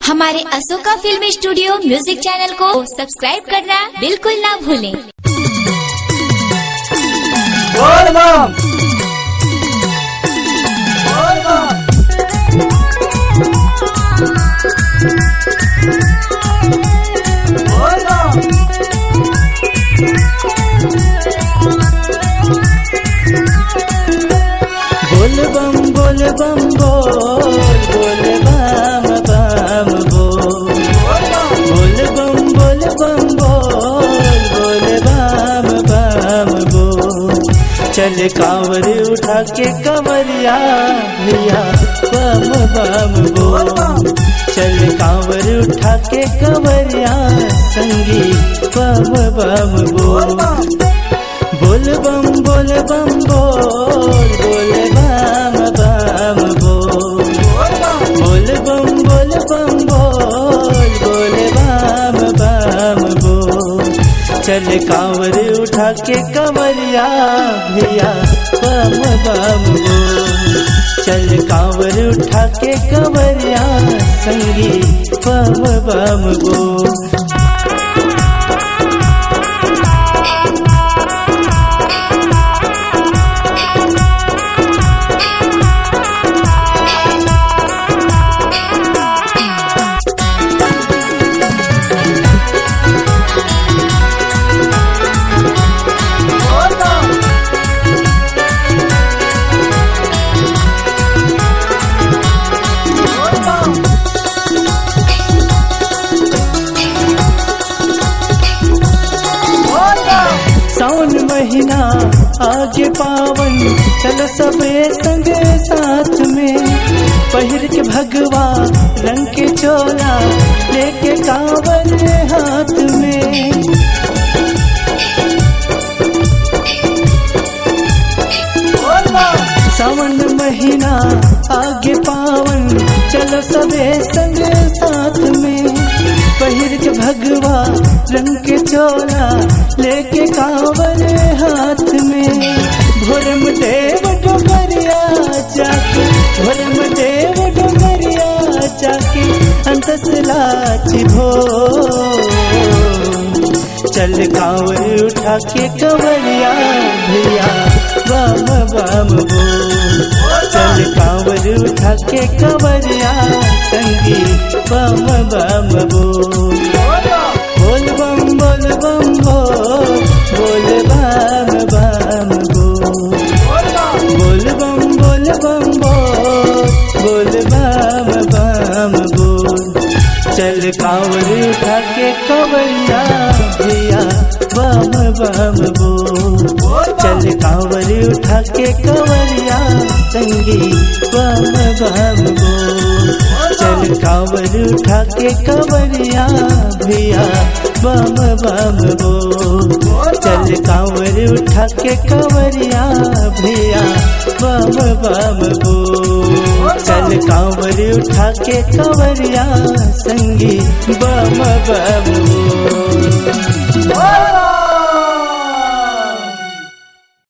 हमारे Ashoka film studio music channel को subscribe करना बिल्कुल ना भूलें। बोल बम बोल बम बोल बम बोल बम बोल बम बोल बोल बम बम बोल बोल बम बोल बम बोल बोल बम बम बोल। चल कांवर उठा के कंवरिया भैया बम बम बोल। चल कांवर उठा के कंवरिया संगी बम बम बोल। बोल बम बोल बम बोल बोल बम बम बोल। बोल बम बोल बम बोल बोल बम बम बोल। चल कांवर उठा के कंवरिया भैया बम बम बोल। चल कांवर उठा के कंवरिया संगी बम बम बोल। सावन महीना आगे पावन चल सबे संग साथ में। पहिर के भगवा रंग के चोला लेके कांवर हाथ में। सावन महीना आगे पावन चल सबे संग साथ में। पहिर के भगवा रंग के चोला लेके कांवर हाथ में। भोरम देव डोगरिया जाके भोरम देव डोगरिया जाके अंतस लाची भो। चल कांवर उठा के कंवरिया भैया बम बम बोल। चल कांवर उठा के कंवरिया संगी बम बम बोल। बोल बम बोल बम बोल बोल बम बम बोल। बोल बम बोल बम बोल बोल बम बम बोल। चल कांवर उठा के कंवरिया भैया बम बम बोल। चल कांवर उठा के कंवरिया संगी बम बम बोल। चल कांवर उठा के कंवरिया भैया बम बम बोल। चल कांवर उठा के कंवरिया भैया बम बम बोल। चल कांवर उठा के कंवरिया संगी बम बम बोल।